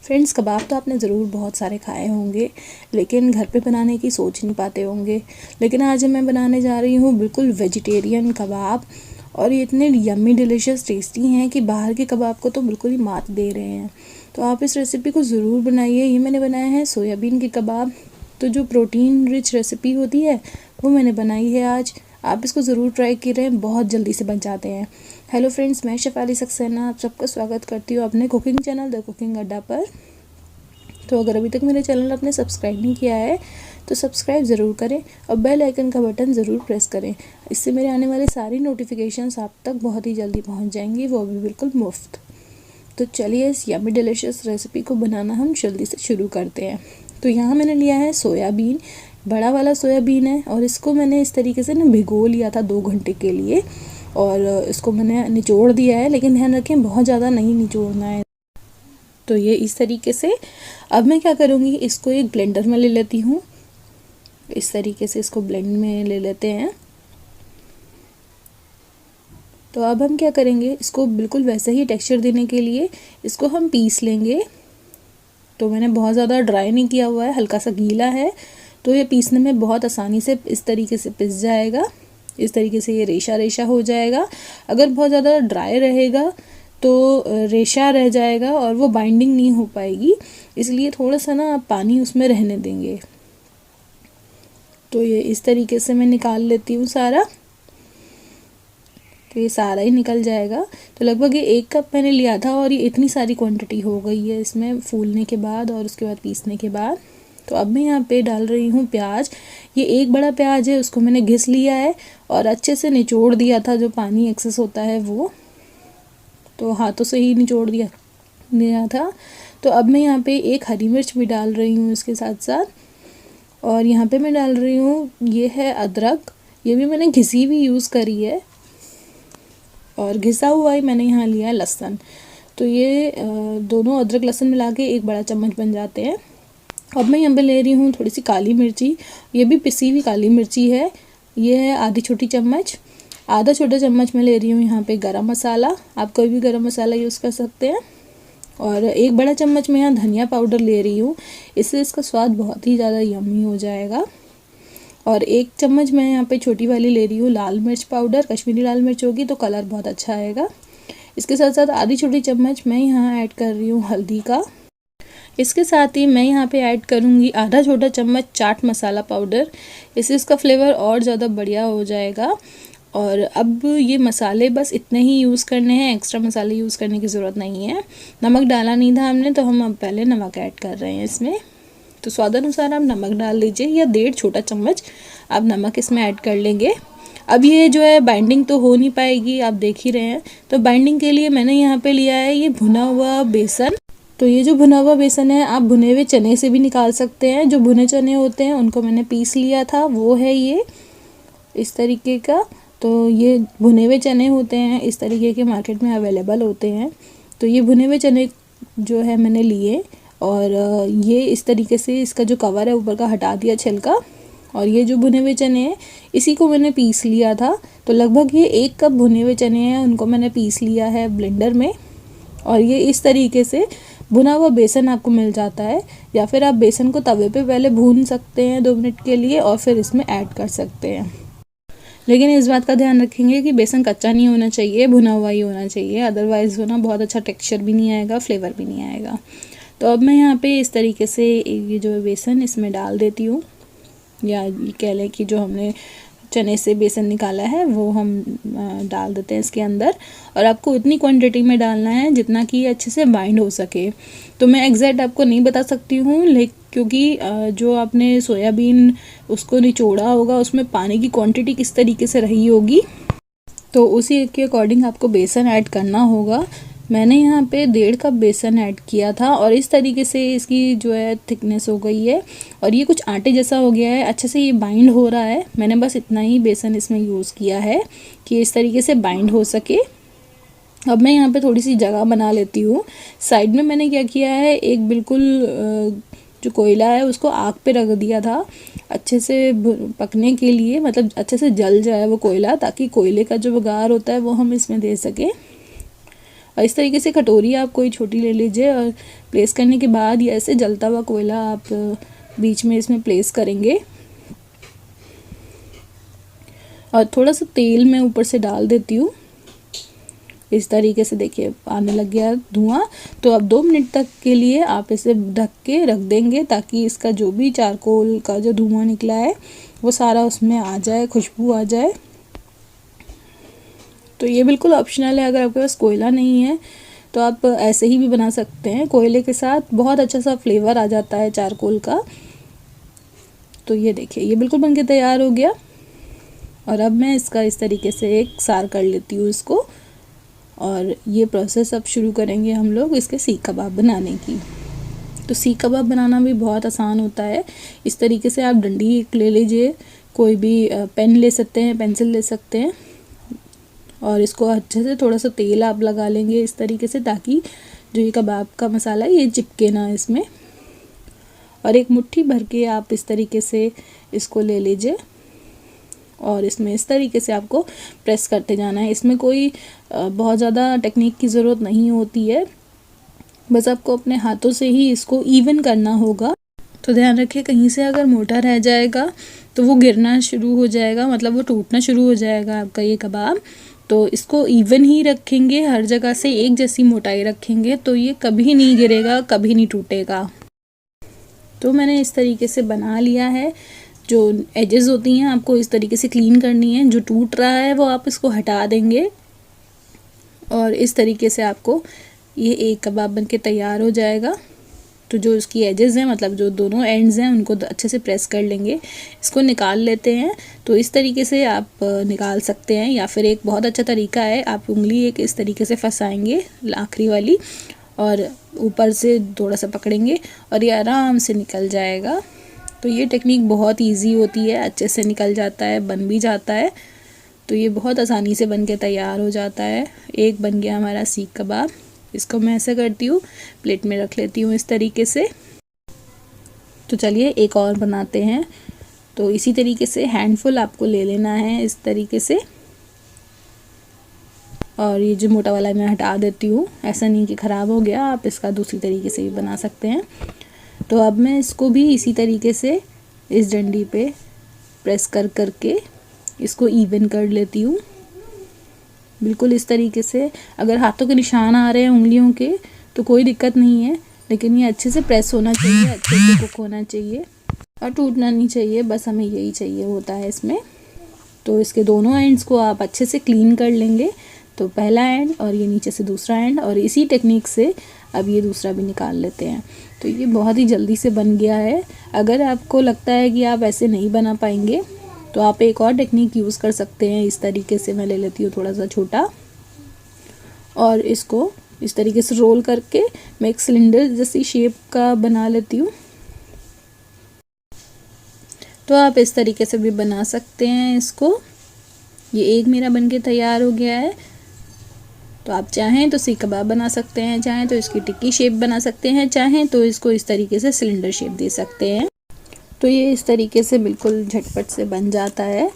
Friends, कबाब तो आपने ज़रूर बहुत सारे खाए होंगे, लेकिन घर पे बनाने की सोच नहीं पाते होंगे। लेकिन आज मैं बनाने जा रही हूँ बिल्कुल वेजिटेरियन कबाब, और ये इतने यम्मी डिलीशियस टेस्टी हैं कि बाहर के कबाब को तो बिल्कुल ही मात दे रहे हैं। तो आप इस रेसिपी को ज़रूर बनाइए। ये मैंने बनाया है सोयाबीन के कबाब। तो जो प्रोटीन रिच रेसिपी होती है वो मैंने बनाई है आज। आप इसको ज़रूर ट्राई करें, बहुत जल्दी से बन जाते हैं। हेलो फ्रेंड्स, मैं शेफाली सक्सेना आप सबका स्वागत करती हूँ अपने कुकिंग चैनल द कुकिंग अड्डा पर। तो अगर अभी तक मेरे चैनल आपने सब्सक्राइब नहीं किया है तो सब्सक्राइब ज़रूर करें और बेल आइकन का बटन ज़रूर प्रेस करें। इससे मेरे आने वाले सारी नोटिफिकेशंस आप तक बहुत ही जल्दी पहुँच जाएंगी, वो भी बिल्कुल मुफ्त। तो चलिए इस यम्मी डिलीशियस रेसिपी को बनाना हम जल्दी से शुरू करते हैं। तो यहाँ मैंने लिया है सोयाबीन, बड़ा वाला सोयाबीन है, और इसको मैंने इस तरीके से ना भिगो लिया था 2 घंटे के लिए, और इसको मैंने निचोड़ दिया है। लेकिन ध्यान रखें, बहुत ज़्यादा नहीं निचोड़ना है। तो ये इस तरीके से। अब मैं क्या करूँगी, इसको एक ब्लेंडर में ले लेती हूँ। इस तरीके से इसको ब्लेंड में ले लेते हैं। तो अब हम क्या करेंगे, इसको बिल्कुल वैसे ही टेक्सचर देने के लिए इसको हम पीस लेंगे। तो मैंने बहुत ज़्यादा ड्राई नहीं किया हुआ है, हल्का सा गीला है, तो ये पीसने में बहुत आसानी से इस तरीके से पिस जाएगा। इस तरीके से ये रेशा रेशा हो जाएगा। अगर बहुत ज़्यादा ड्राई रहेगा तो रेशा रह जाएगा और वो बाइंडिंग नहीं हो पाएगी, इसलिए थोड़ा सा ना आप पानी उसमें रहने देंगे। तो ये इस तरीके से मैं निकाल लेती हूँ सारा। तो ये सारा ही निकल जाएगा। तो लगभग ये 1 कप मैंने लिया था, और ये इतनी सारी क्वांटिटी हो गई है इसमें फूलने के बाद और उसके बाद पीसने के बाद। तो अब मैं यहाँ पे डाल रही हूँ प्याज। ये 1 बड़ा प्याज है, उसको मैंने घिस लिया है और अच्छे से निचोड़ दिया था, जो पानी एक्सेस होता है वो, तो हाथों से ही निचोड़ दिया था। तो अब मैं यहाँ पे 1 हरी मिर्च भी डाल रही हूँ इसके साथ साथ। और यहाँ पे मैं डाल रही हूँ, ये है अदरक। ये भी मैंने घिसी भी यूज़ करी है, और घिसा हुआ ही मैंने यहाँ लिया है लहसुन। तो ये दोनों अदरक लहसुन मिला के 1 बड़ा चम्मच बन जाते हैं। अब मैं यहाँ पे ले रही हूँ थोड़ी सी काली मिर्ची। ये भी पिसी हुई काली मिर्ची है। ये है आधी छोटी चम्मच। आधा छोटा चम्मच मैं ले रही हूँ यहाँ पे गरम मसाला। आप कोई भी गरम मसाला यूज़ कर सकते हैं। और 1 बड़ा चम्मच मैं यहाँ धनिया पाउडर ले रही हूँ, इससे इसका स्वाद बहुत ही ज़्यादा यम्मी हो जाएगा। और 1 चम्मच मैं यहाँ पे छोटी वाली ले रही हूँ लाल मिर्च पाउडर। कश्मीरी लाल मिर्च होगी तो कलर बहुत अच्छा आएगा। इसके साथ साथ आधी छोटी चम्मच मैं यहाँ ऐड कर रही हूँ हल्दी का। इसके साथ ही मैं यहाँ पे ऐड करूँगी आधा छोटा चम्मच चाट मसाला पाउडर। इससे इसका फ्लेवर और ज़्यादा बढ़िया हो जाएगा। और अब ये मसाले बस इतने ही यूज़ करने हैं, एक्स्ट्रा मसाले यूज़ करने की ज़रूरत नहीं है। नमक डाला नहीं था हमने, तो हम अब पहले नमक ऐड कर रहे हैं इसमें। तो स्वादानुसार आप नमक डाल लीजिए, या 1.5 छोटा चम्मच आप नमक इसमें ऐड कर लेंगे। अब ये जो है बाइंडिंग तो हो नहीं पाएगी, आप देख ही रहे हैं। तो बाइंडिंग के लिए मैंने यहाँ पे लिया है ये भुना हुआ बेसन। तो ये जो भुना हुआ बेसन है, आप भुने हुए चने से भी निकाल सकते हैं। जो भुने चने होते हैं उनको मैंने पीस लिया था, वो है ये इस तरीके का। तो ये भुने हुए चने होते हैं, इस तरीके के मार्केट में अवेलेबल होते हैं। तो ये भुने हुए चने जो है मैंने लिए, और ये इस तरीके से इसका जो कवर है ऊपर का हटा दिया छिलका। और ये जो भुने हुए चने हैं इसी को मैंने पीस लिया था। तो लगभग ये 1 कप भुने हुए चने हैं, उनको मैंने पीस लिया है ब्लेंडर में। और ये इस तरीके से भुना हुआ बेसन आपको मिल जाता है, या फिर आप बेसन को तवे पे पहले भून सकते हैं 2 मिनट के लिए और फिर इसमें ऐड कर सकते हैं। लेकिन इस बात का ध्यान रखेंगे कि बेसन कच्चा नहीं होना चाहिए, भुना हुआ ही होना चाहिए, अदरवाइज़ ना बहुत अच्छा टेक्सचर भी नहीं आएगा, फ्लेवर भी नहीं आएगा। तो अब मैं यहाँ पे इस तरीके से ये जो बेसन इसमें डाल देती हूँ, या ये कह लें कि जो हमने चने से बेसन निकाला है वो हम डाल देते हैं इसके अंदर। और आपको इतनी क्वांटिटी में डालना है जितना कि ये अच्छे से बाइंड हो सके। तो मैं एग्जैक्ट आपको नहीं बता सकती हूँ, लेकिन क्योंकि जो आपने सोयाबीन उसको निचोड़ा होगा उसमें पानी की क्वांटिटी किस तरीके से रही होगी, तो उसी के अकॉर्डिंग आपको बेसन ऐड करना होगा। मैंने यहाँ पे 1.5 कप बेसन ऐड किया था, और इस तरीके से इसकी जो है थिकनेस हो गई है, और ये कुछ आटे जैसा हो गया है, अच्छे से ये बाइंड हो रहा है। मैंने बस इतना ही बेसन इसमें यूज़ किया है कि इस तरीके से बाइंड हो सके। अब मैं यहाँ पे थोड़ी सी जगह बना लेती हूँ। साइड में मैंने क्या किया है, एक बिल्कुल जो कोयला है उसको आग पे रख दिया था अच्छे से पकने के लिए, मतलब अच्छे से जल जाए वो कोयला, ताकि कोयले का जो वगार होता है वो हम इसमें दे सकें। और इस तरीके से कटोरी आप कोई छोटी ले लीजिए और प्लेस करने के बाद ये ऐसे जलता हुआ कोयला आप बीच में इसमें प्लेस करेंगे और थोड़ा सा तेल मैं ऊपर से डाल देती हूँ। इस तरीके से देखिए आने लग गया धुआं। तो अब 2 मिनट तक के लिए आप इसे ढक के रख देंगे ताकि इसका जो भी चारकोल का जो धुआं निकला है वो सारा उसमें आ जाए, खुशबू आ जाए। तो ये बिल्कुल ऑप्शनल है, अगर आपके पास कोयला नहीं है तो आप ऐसे ही भी बना सकते हैं। कोयले के साथ बहुत अच्छा सा फ्लेवर आ जाता है चारकोल का। तो ये देखिए ये बिल्कुल बनके तैयार हो गया और अब मैं इसका इस तरीके से एक सार कर लेती हूँ इसको। और ये प्रोसेस अब शुरू करेंगे हम लोग इसके सीख कबाब बनाने की। तो सीख कबाब बनाना भी बहुत आसान होता है। इस तरीके से आप डंडी एक ले लीजिए, कोई भी पेन ले सकते हैं, पेंसिल ले सकते हैं और इसको अच्छे से थोड़ा सा तेल आप लगा लेंगे इस तरीके से ताकि जो ये कबाब का मसाला है ये चिपके ना इसमें। और एक मुट्ठी भर के आप इस तरीके से इसको ले लीजिए और इसमें इस तरीके से आपको प्रेस करते जाना है। इसमें कोई बहुत ज़्यादा टेक्निक की ज़रूरत नहीं होती है, बस आपको अपने हाथों से ही इसको इवन करना होगा। तो ध्यान रखिए कहीं से अगर मोटा रह जाएगा तो वो गिरना शुरू हो जाएगा, मतलब वो टूटना शुरू हो जाएगा आपका ये कबाब। तो इसको इवन ही रखेंगे, हर जगह से एक जैसी मोटाई रखेंगे तो ये कभी नहीं गिरेगा, कभी नहीं टूटेगा। तो मैंने इस तरीके से बना लिया है। जो एजेस होती हैं आपको इस तरीके से क्लीन करनी है, जो टूट रहा है वो आप इसको हटा देंगे और इस तरीके से आपको ये एक कबाब बनके तैयार हो जाएगा। तो जो इसकी एजेस हैं, मतलब जो दोनों एंड्स हैं, उनको अच्छे से प्रेस कर लेंगे। इसको निकाल लेते हैं। तो इस तरीके से आप निकाल सकते हैं या फिर एक बहुत अच्छा तरीका है, आप उंगली एक इस तरीके से फंसाएंगे आखिरी वाली और ऊपर से थोड़ा सा पकड़ेंगे और ये आराम से निकल जाएगा। तो ये टेक्निक बहुत इजी होती है, अच्छे से निकल जाता है, बन भी जाता है। तो ये बहुत आसानी से बन के तैयार हो जाता है। एक बन गया हमारा सीख कबाब। इसको मैं ऐसे करती हूँ, प्लेट में रख लेती हूँ इस तरीके से। तो चलिए एक और बनाते हैं। तो इसी तरीके से हैंडफुल आपको ले लेना है इस तरीके से और ये जो मोटा वाला मैं हटा देती हूँ। ऐसा नहीं कि ख़राब हो गया, आप इसका दूसरी तरीके से भी बना सकते हैं। तो अब मैं इसको भी इसी तरीके से इस डंडी पे प्रेस कर करके इसको इवन कर लेती हूँ। बिल्कुल इस तरीके से। अगर हाथों के निशान आ रहे हैं उंगलियों के तो कोई दिक्कत नहीं है, लेकिन ये अच्छे से प्रेस होना चाहिए, अच्छे से कुक होना चाहिए और टूटना नहीं चाहिए, बस हमें यही चाहिए होता है इसमें। तो इसके दोनों एंड्स को आप अच्छे से क्लीन कर लेंगे। तो पहला एंड और ये नीचे से दूसरा एंड, और इसी टेक्निक से अब ये दूसरा भी निकाल लेते हैं। तो ये बहुत ही जल्दी से बन गया है। अगर आपको लगता है कि आप ऐसे नहीं बना पाएंगे तो आप एक और टेक्निक यूज़ कर सकते हैं। इस तरीके से मैं ले लेती हूँ थोड़ा सा छोटा और इसको इस तरीके से रोल करके मैं एक सिलेंडर जैसी शेप का बना लेती हूँ। तो आप इस तरीके से भी बना सकते हैं इसको। ये एक मेरा बनके तैयार हो गया है। तो आप चाहें तो सीख कबाब बना सकते हैं, चाहें तो इसकी टिक्की शेप बना सकते हैं, चाहें तो इसको इस तरीके से सिलेंडर शेप दे सकते हैं। तो ये इस तरीके से बिल्कुल झटपट से बन जाता है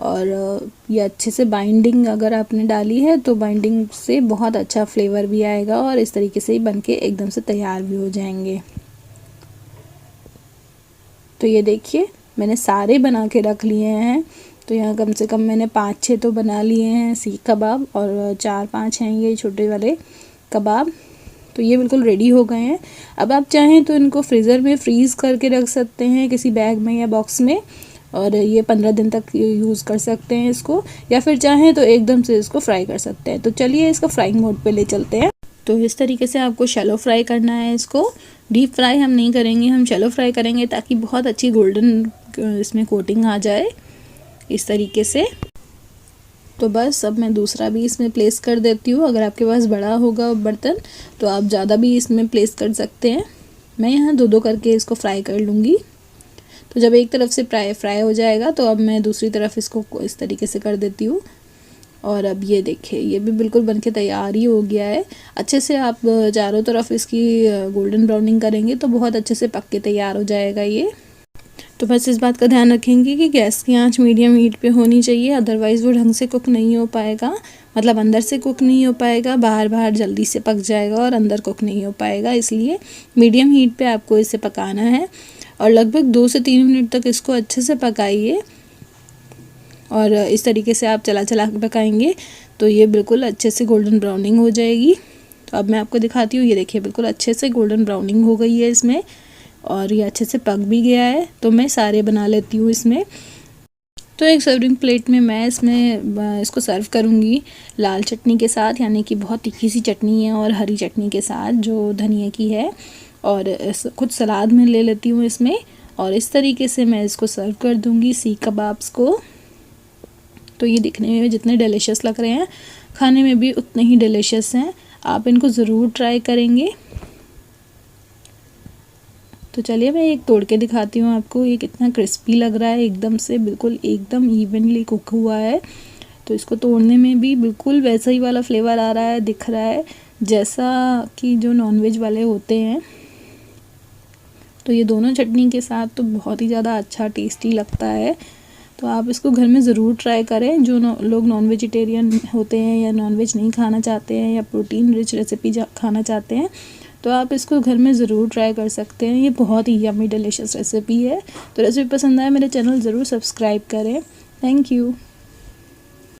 और ये अच्छे से बाइंडिंग अगर आपने डाली है तो बाइंडिंग से बहुत अच्छा फ्लेवर भी आएगा और इस तरीके से ही बन के एकदम से तैयार भी हो जाएंगे। तो ये देखिए मैंने सारे बना के रख लिए हैं। तो यहाँ कम से कम मैंने 5-6 तो बना लिए हैं सीख कबाब और 4-5 हैं ये छोटे वाले कबाब। तो ये बिल्कुल रेडी हो गए हैं। अब आप चाहें तो इनको फ्रीज़र में फ्रीज़ करके रख सकते हैं किसी बैग में या बॉक्स में, और ये 15 दिन तक यूज़ कर सकते हैं इसको, या फिर चाहें तो एकदम से इसको फ्राई कर सकते हैं। तो चलिए इसको फ्राइंग मोड पे ले चलते हैं। तो इस तरीके से आपको शैलो फ्राई करना है इसको। डीप फ्राई हम नहीं करेंगे, हम शैलो फ्राई करेंगे ताकि बहुत अच्छी गोल्डन इसमें कोटिंग आ जाए इस तरीके से। तो बस अब मैं दूसरा भी इसमें प्लेस कर देती हूँ। अगर आपके पास बड़ा होगा बर्तन तो आप ज़्यादा भी इसमें प्लेस कर सकते हैं। मैं यहाँ 2-2 करके इसको फ्राई कर लूँगी। तो जब एक तरफ से फ्राई हो जाएगा तो अब मैं दूसरी तरफ इसको इस तरीके से कर देती हूँ। और अब ये देखिए ये भी बिल्कुल बनके तैयार ही हो गया है। अच्छे से आप चारों तरफ इसकी गोल्डन ब्राउनिंग करेंगे तो बहुत अच्छे से पक के तैयार हो जाएगा ये। तो बस इस बात का ध्यान रखेंगे कि गैस की आंच मीडियम हीट पे होनी चाहिए, अदरवाइज़ वो ढंग से कुक नहीं हो पाएगा। मतलब अंदर से कुक नहीं हो पाएगा, बाहर जल्दी से पक जाएगा और अंदर कुक नहीं हो पाएगा। इसलिए मीडियम हीट पे आपको इसे पकाना है और लगभग 2 से 3 मिनट तक इसको अच्छे से पकाइए। और इस तरीके से आप चला चला के पकाएंगे तो ये बिल्कुल अच्छे से गोल्डन ब्राउनिंग हो जाएगी। तो अब मैं आपको दिखाती हूँ, ये देखिए बिल्कुल अच्छे से गोल्डन ब्राउनिंग हो गई है इसमें और ये अच्छे से पक भी गया है। तो मैं सारे बना लेती हूँ इसमें। तो एक सर्विंग प्लेट में मैं इसको सर्व करूँगी लाल चटनी के साथ, यानी कि बहुत तीखी सी चटनी है, और हरी चटनी के साथ जो धनिया की है, और कुछ सलाद में ले लेती हूँ इसमें। और इस तरीके से मैं इसको सर्व कर दूँगी सीख कबाब्स को। तो ये दिखने में जितने डिलीशियस लग रहे हैं, खाने में भी उतने ही डिलीशियस हैं। आप इनको ज़रूर ट्राई करेंगे। तो चलिए मैं एक तोड़ के दिखाती हूँ आपको, ये कितना क्रिस्पी लग रहा है, एकदम से बिल्कुल एकदम इवनली कुक हुआ है। तो इसको तोड़ने में भी बिल्कुल वैसा ही वाला फ्लेवर आ रहा है, दिख रहा है जैसा कि जो नॉनवेज वाले होते हैं। तो ये दोनों चटनी के साथ तो बहुत ही ज़्यादा अच्छा टेस्टी लगता है। तो आप इसको घर में ज़रूर ट्राई करें। जो लोग नॉन वेजिटेरियन होते हैं या नॉनवेज नहीं खाना चाहते हैं या प्रोटीन रिच रेसिपी खाना चाहते हैं, तो आप इसको घर में ज़रूर ट्राई कर सकते हैं। ये बहुत ही यम्मी डिलीशियस रेसिपी है। तो रेसिपी पसंद आए मेरे चैनल ज़रूर सब्सक्राइब करें। Thank you.